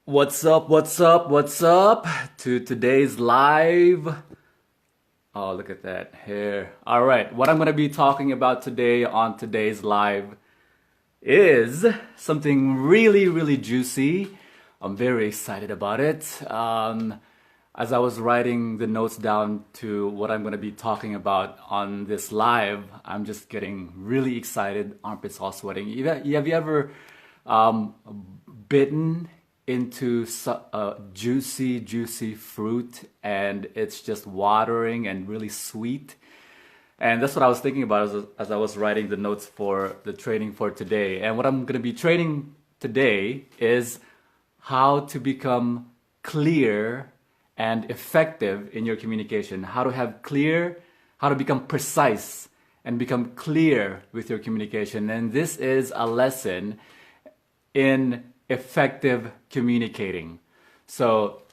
What's up? What's up? What's up? To today's live. Oh, look at that hair. All right, what I'm going to be talking about today on today's live is something really, really juicy. I'm very excited about it. As I was writing the notes down to what I'm going to be talking about on this live, I'm just getting really excited, armpits all sweating. Have you ever um, bitten into a juicy, juicy fruit and it's just watering and really sweet? And that's what I was thinking about as I was writing the notes for the training for today. And what I'm going to be training today is how to become clear and effective in your communication. How to become precise and become clear with your communication. And this is a lesson in effective communicating. So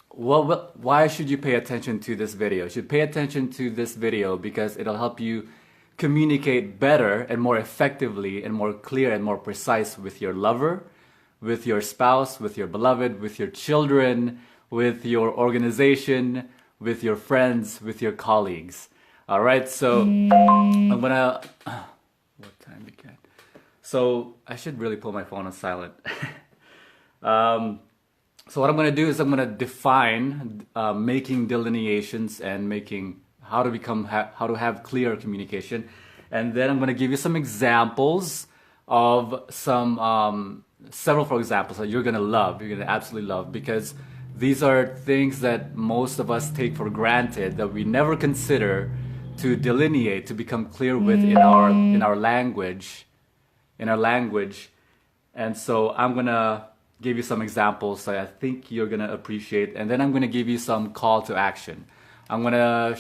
why should you pay attention to this video? You should pay attention to this video because it'll help you communicate better and more effectively and more clear and more precise with your lover, with your spouse, with your beloved, with your children, with your organization, with your friends, with your colleagues. All right, so I'm gonna. What time again? So I should really put my phone on silent. So what I'm going to do is I'm going to define making delineations and making how to have clear communication, and then I'm going to give you some examples of several for examples that you're going to love. You're going to absolutely love because these are things that most of us take for granted that we never consider to delineate, to become clear with in our language. And so I'm gonna give you some examples that I think you're gonna appreciate, and then I'm gonna give you some call to action. I'm gonna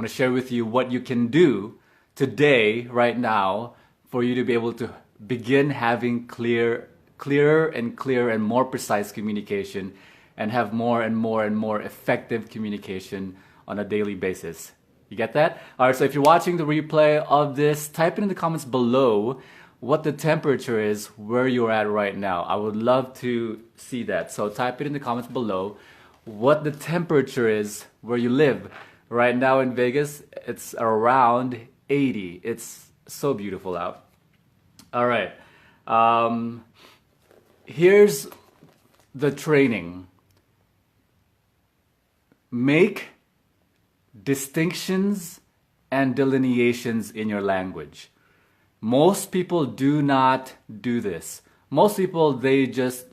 share with you what you can do today, right now, for you to be able to begin having clearer and more precise communication, and have more and more and more effective communication on a daily basis. You get that? All right, so if you're watching the replay of this, type it in the comments below what the temperature is where you're at right now. I would love to see that. So type it in the comments below what the temperature is where you live. Right now in Vegas, it's around 80. It's so beautiful out. All right. Here's the training. Make distinctions and delineations in your language. Most people do not do this. Most people they just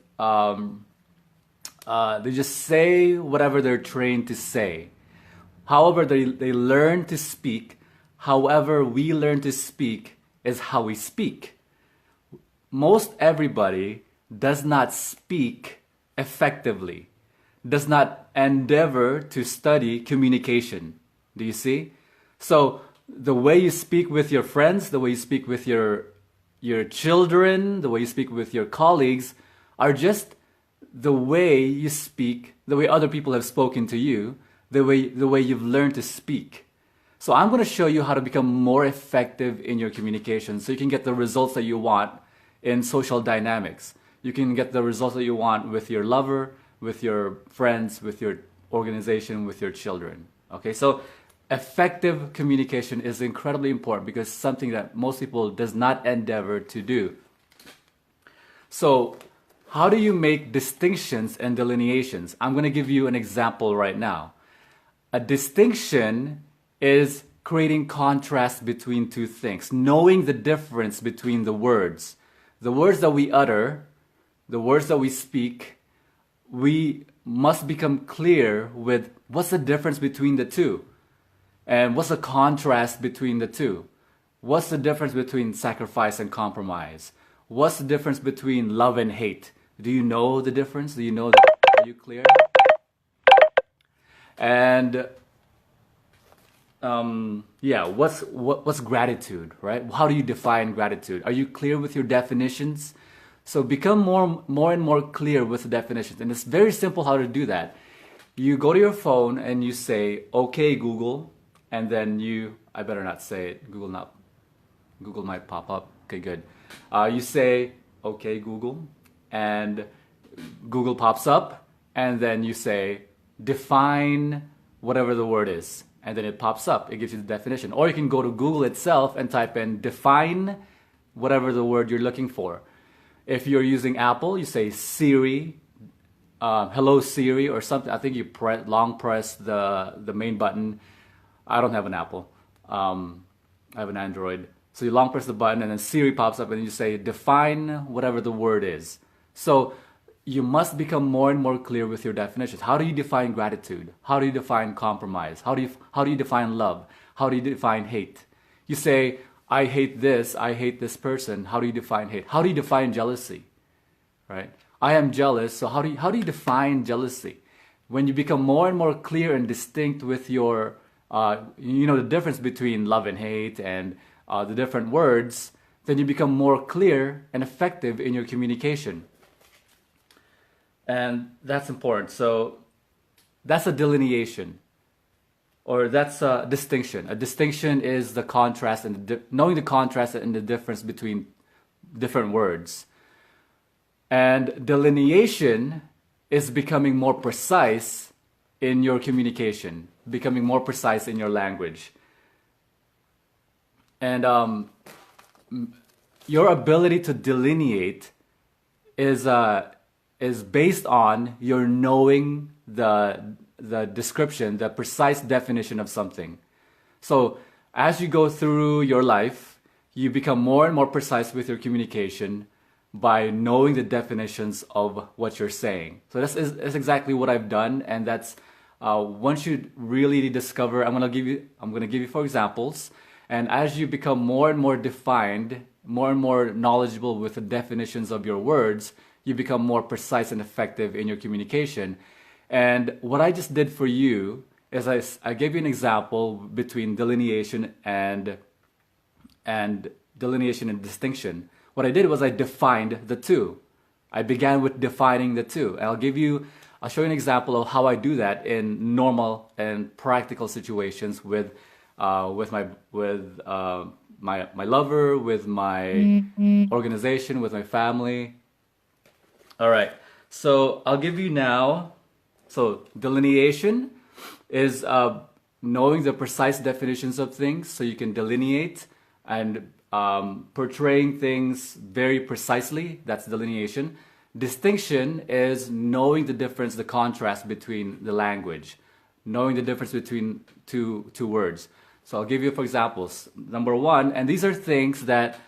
say whatever they're trained to say. However, they learn to speak. However, we learn to speak is how we speak. Most everybody does not speak effectively, does not endeavor to study communication. Do you see? So the way you speak with your friends, the way you speak with your children, the way you speak with your colleagues are just the way you speak, the way other people have spoken to you, the way you've learned to speak. So I'm going to show you how to become more effective in your communication so you can get the results that you want in social dynamics. You can get the results that you want with your lover, with your friends, with your organization, with your children. Okay, so effective communication is incredibly important because it's something that most people does not endeavor to do. So how do you make distinctions and delineations? I'm going to give you an example right now. A distinction is creating contrast between two things, knowing the difference between the words that we utter, the words that we speak. We must become clear with what's the difference between the two. And what's the contrast between the two? What's the difference between sacrifice and compromise? What's the difference between love and hate? Do you know the difference? Do you know that? Are you clear? And what's gratitude, right? How do you define gratitude? Are you clear with your definitions? So become more and more clear with the definitions. And it's very simple how to do that. You go to your phone and you say, "Okay, Google." And then I better not say it. Google might pop up. Okay, good. You say, "Okay, Google," and Google pops up, and then you say, define whatever the word is. And then it pops up. It gives you the definition. Or you can go to Google itself and type in define whatever the word you're looking for. If you're using Apple, you say Siri, hello Siri or something. I think you long press the main button. I don't have an Apple. I have an Android. So you long press the button and then Siri pops up and you say define whatever the word is. So you must become more and more clear with your definitions. How do you define gratitude? How do you define compromise? How do you define love? How do you define hate? You say, I hate this person. How do you define hate? How do you define jealousy? Right? I am jealous, so how do you define jealousy? When you become more and more clear and distinct with your, the difference between love and hate and the different words, then you become more clear and effective in your communication. And that's important. So that's a delineation, or that's a distinction. A distinction is the contrast and knowing the contrast and the difference between different words. And delineation is becoming more precise in your communication, becoming more precise in your language. And your ability to delineate is based on your knowing the description, the precise definition of something. So as you go through your life, you become more and more precise with your communication by knowing the definitions of what you're saying. So that's exactly what I've done, and that's once you really discover. I'm gonna give you 4 examples, and as you become more and more defined, more and more knowledgeable with the definitions of your words, you become more precise and effective in your communication. And what I just did for you is I gave you an example between delineation and distinction. What I did was I defined the two. I began with defining the two. And I'll show you an example of how I do that in normal and practical situations with my lover, with my organization, with my family. All right, so I'll give you now, so delineation is knowing the precise definitions of things so you can delineate and portraying things very precisely. That's delineation. Distinction is knowing the difference, the contrast between the language, knowing the difference between two words. So I'll give you, for examples. Number 1, and these are things that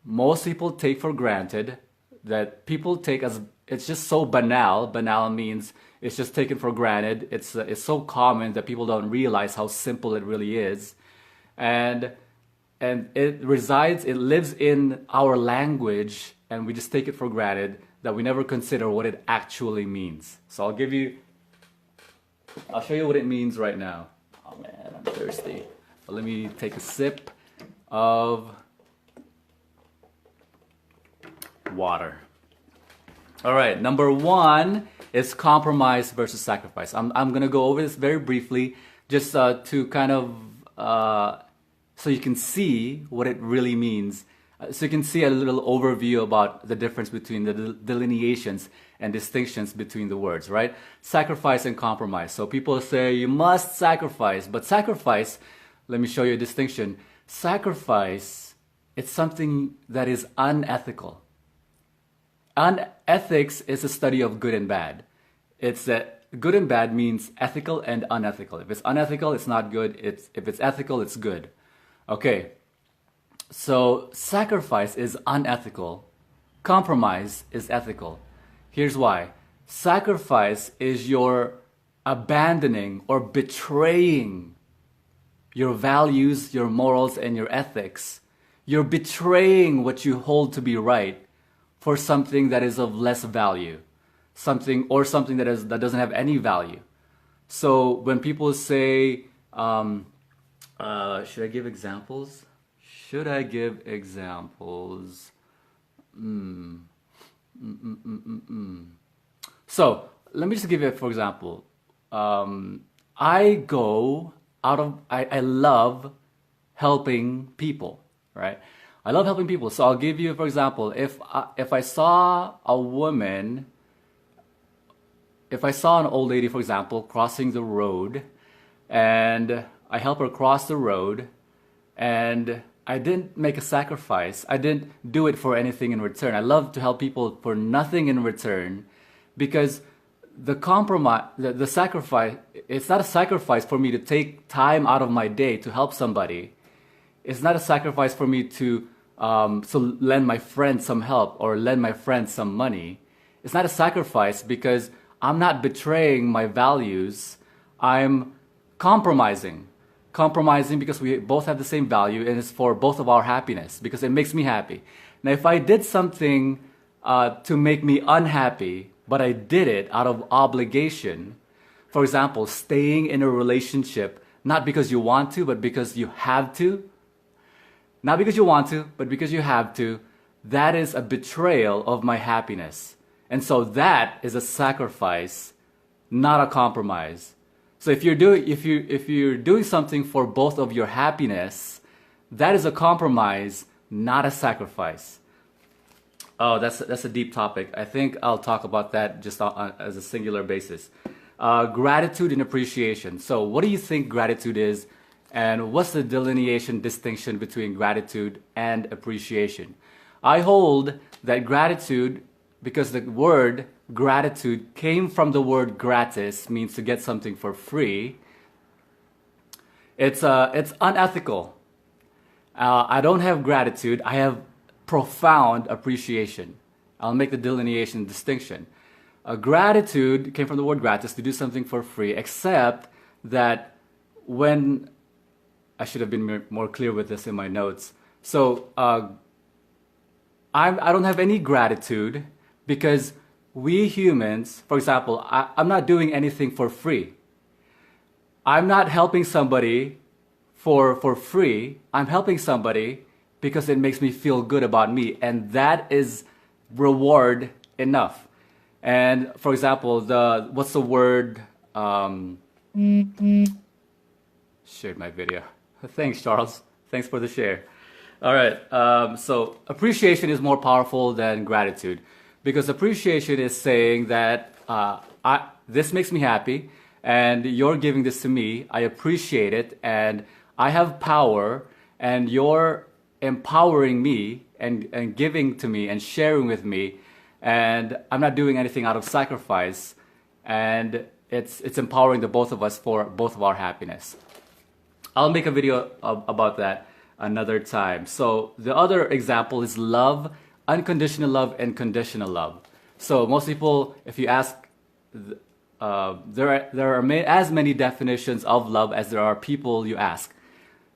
most people take for granted, that people take as it's just so banal. Banal means it's just taken for granted. It's so common that people don't realize how simple it really is, and it lives in our language, and we just take it for granted that we never consider what it actually means. So I'll show you what it means right now. Oh man, I'm thirsty. But let me take a sip of water. All right, number 1 is compromise versus sacrifice. I'm going to go over this very briefly, just to kind of, so you can see what it really means. So you can see a little overview about the difference between the delineations and distinctions between the words, right? Sacrifice and compromise. So people say you must sacrifice, but sacrifice, let me show you a distinction. Sacrifice, it's something that is unethical. Ethics is a study of good and bad. It's that good and bad means ethical and unethical. If it's unethical, it's not good. If it's ethical, it's good. Okay. So sacrifice is unethical. Compromise is ethical. Here's why. Sacrifice is your abandoning or betraying your values, your morals, and your ethics. You're betraying what you hold to be right for something that is of less value, something that doesn't have any value. So when people say, should I give examples? So let me just give you, for example, I love helping people, right? I love helping people. So I'll give you, for example, if I saw a woman if I saw an old lady, for example, crossing the road, and I help her cross the road, and I didn't make a sacrifice. I didn't do it for anything in return. I love to help people for nothing in return, because the compromise, the sacrifice, it's not a sacrifice for me to take time out of my day to help somebody. It's not a sacrifice for me to lend my friend some help or lend my friend some money. It's not a sacrifice because I'm not betraying my values. I'm compromising. Compromising because we both have the same value, and it's for both of our happiness, because it makes me happy. Now, if I did something to make me unhappy, but I did it out of obligation, for example, staying in a relationship, not because you want to, but because you have to, not because you want to, but because you have to, that is a betrayal of my happiness. And so that is a sacrifice, not a compromise. So if you're doing something for both of your happiness, that is a compromise, not a sacrifice. Oh, that's a deep topic. I think I'll talk about that just as a singular basis. Gratitude and appreciation. So what do you think gratitude is? And what's the delineation, distinction between gratitude and appreciation? I hold that gratitude, because the word gratitude came from the word gratis, means to get something for free. It's unethical. I don't have gratitude. I have profound appreciation. I'll make the delineation distinction. Gratitude came from the word gratis, to do something for free, except that when I should have been more clear with this in my notes. So I don't have any gratitude because we humans, for example, I'm not doing anything for free. I'm not helping somebody for free. I'm helping somebody because it makes me feel good about me, and that is reward enough. And for example, what's the word? Shared my video. Thanks, Charles. Thanks for the share. All right. So appreciation is more powerful than gratitude, because appreciation is saying that this makes me happy, and you're giving this to me. I appreciate it, and I have power, and you're empowering me and giving to me and sharing with me, and I'm not doing anything out of sacrifice, and it's empowering the both of us for both of our happiness. I'll make a video about that another time. So the other example is love, unconditional love and conditional love. So most people, if you ask, there are as many definitions of love as there are people you ask.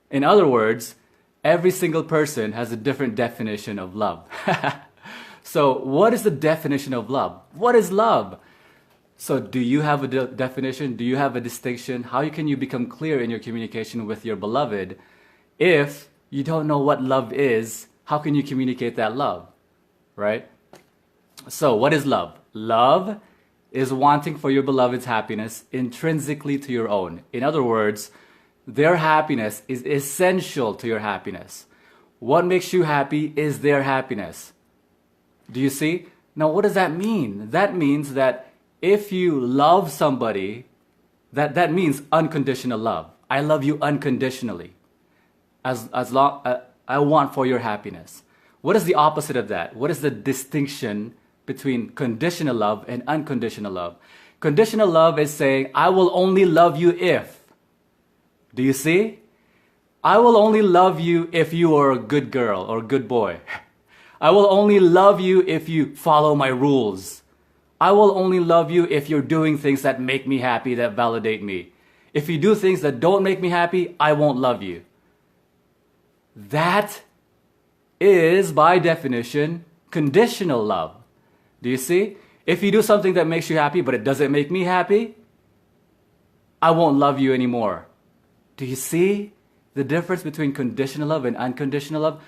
In other words, every single person has a different definition of love. So what is the definition of love? What is love? So do you have a definition? Do you have a distinction? How can you become clear in your communication with your beloved? If you don't know what love is, how can you communicate that love? Right? So what is love? Love is wanting for your beloved's happiness intrinsically to your own. In other words, their happiness is essential to your happiness. What makes you happy is their happiness. Do you see? Now, what does that mean? That means that if you love somebody, that means unconditional love. I love you unconditionally. As long I want for your happiness. What is the opposite of that? What is the distinction between conditional love and unconditional love? Conditional love is saying, I will only love you if. Do you see? I will only love you if you are a good girl or a good boy. I will only love you if you follow my rules. I will only love you if you're doing things that make me happy, that validate me. If you do things that don't make me happy, I won't love you. That is, by definition, conditional love. Do you see? If you do something that makes you happy, but it doesn't make me happy, I won't love you anymore. Do you see the difference between conditional love and unconditional love?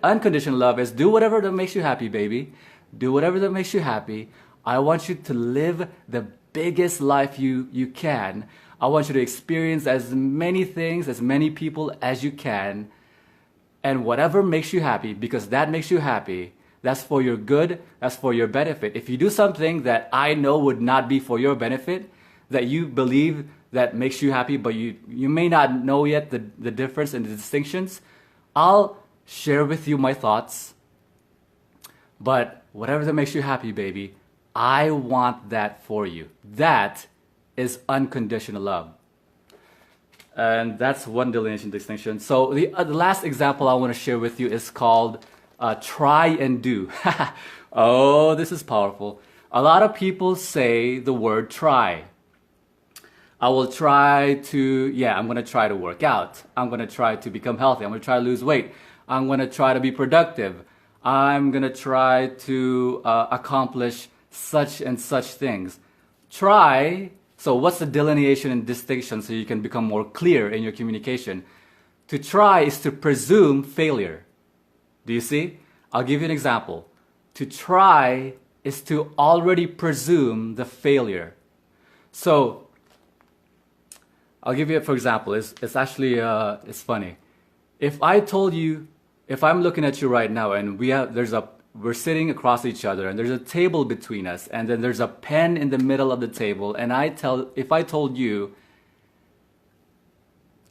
Unconditional love is do whatever that makes you happy, baby. Do whatever that makes you happy. I want you to live the biggest life you can. I want you to experience as many things, as many people as you can. And whatever makes you happy, because that makes you happy, That's for your good. That's for your benefit. If you do something that I know would not be for your benefit, that you believe that makes you happy, but you may not know yet the difference and the distinctions, I'll share with you my thoughts. But whatever that makes you happy, baby, I want that for you. That is unconditional love. And that's one delineation distinction. So the last example I want to share with you is called try and do. Oh, this is powerful. A lot of people say the word try. I will try to, I'm going to try to work out. I'm going to try to become healthy. I'm going to try to lose weight. I'm going to try to be productive. I'm going to try to accomplish such and such things. Try. So what's the delineation and distinction so you can become more clear in your communication? To try is to presume failure. Do you see? I'll give you an example. To try is to already presume the failure. So I'll give you, for example, it's actually, it's funny. If I told you, if I'm looking at you right now and we're sitting across each other and there's a table between us and then there's a pen in the middle of the table and if I told you,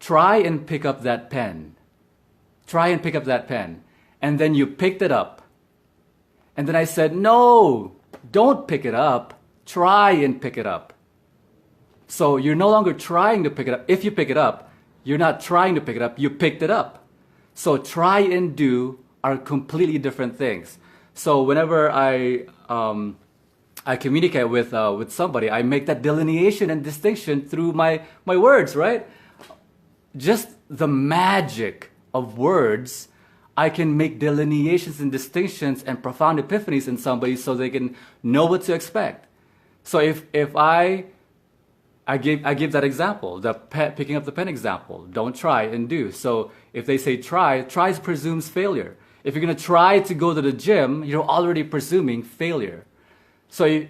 try and pick up that pen. Try and pick up that pen. And then you picked it up. And then I said, no, don't pick it up. Try and pick it up. So you're no longer trying to pick it up. If you pick it up, you're not trying to pick it up. You picked it up. So try and do are completely different things. So whenever I communicate with somebody, I make that delineation and distinction through my words, right? Just the magic of words, I can make delineations and distinctions and profound epiphanies in somebody so they can know what to expect. So if I give that example, the picking up the pen example. Don't try and do. So if they say try presumes failure. If you're going to try to go to the gym, you're already presuming failure. So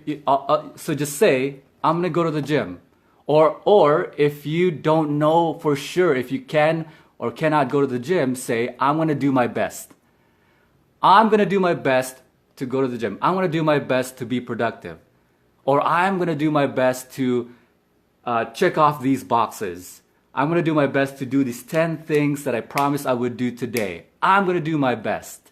so just say, I'm going to go to the gym. Or if you don't know for sure if you can or cannot go to the gym, say, I'm going to do my best. I'm going to do my best to go to the gym. I'm going to do my best to be productive. Or I'm going to do my best to check off these boxes. I'm going to do my best to do these 10 things that I promised I would do today. I'm going to do my best.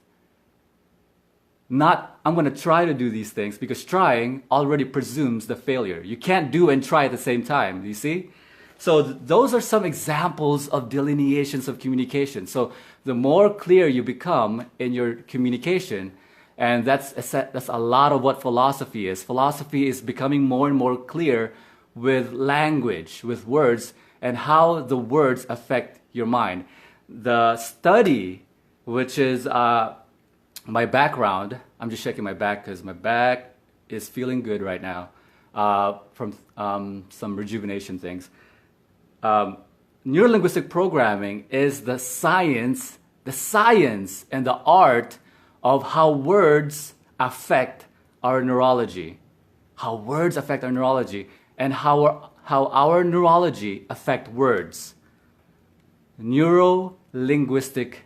Not, I'm going to try to do these things, because trying already presumes the failure. You can't do and try at the same time, you see? So those are some examples of delineations of communication. So the more clear you become in your communication, and that's a lot of what philosophy is. Philosophy is becoming more and more clear with language, with words, and how the words affect your mind. The study, which is my background, I'm just checking my back because my back is feeling good right now from some rejuvenation things. Neurolinguistic programming is the science and the art of how words affect our neurology. How words affect our neurology, and how our neurology affect words. Neurolinguistic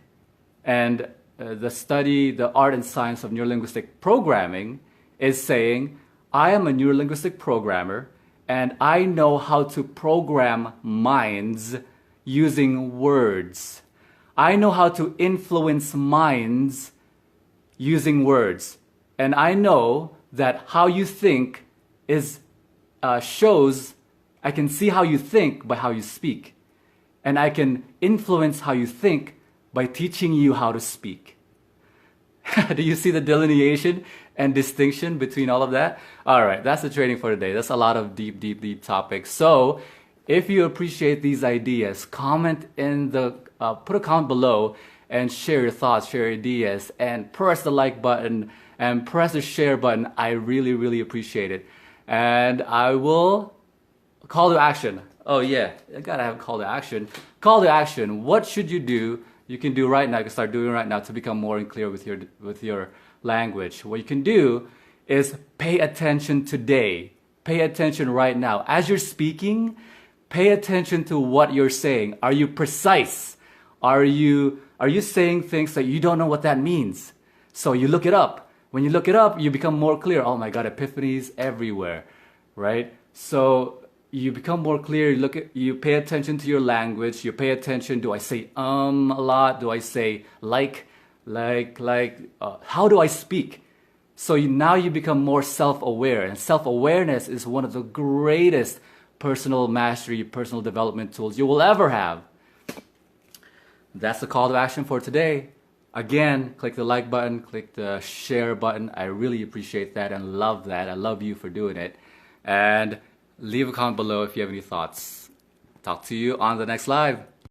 and the study, the art and science of neurolinguistic programming is saying, I am a neurolinguistic programmer and I know how to program minds using words. I know how to influence minds using words. And I know that how you think is shows, I can see how you think by how you speak. And I can influence how you think by teaching you how to speak. Do you see the delineation and distinction between all of that? All right, that's the training for today. That's a lot of deep topics. So if you appreciate these ideas, comment in the, put a comment below and share your thoughts, share your ideas, and press the like button and press the share button. I really appreciate it. And I will call to action. Oh yeah, I gotta have a call to action. Call to action. What should you do? You can do right now. You can start doing right now to become more and clear with your language. What you can do is pay attention today. Pay attention right now. As you're speaking, pay attention to what you're saying. Are you precise? Are you saying things that you don't know what that means? So you look it up. When you look it up, you become more clear. Oh my God, epiphanies everywhere, right? So you become more clear. You pay attention to your language. You pay attention. Do I say a lot? Do I say like? How do I speak? So now you become more self-aware, and self-awareness is one of the greatest personal mastery, personal development tools you will ever have. That's the call to action for today. Again, click the like button, click the share button. I really appreciate that and love that. I love you for doing it. And leave a comment below if you have any thoughts. Talk to you on the next live.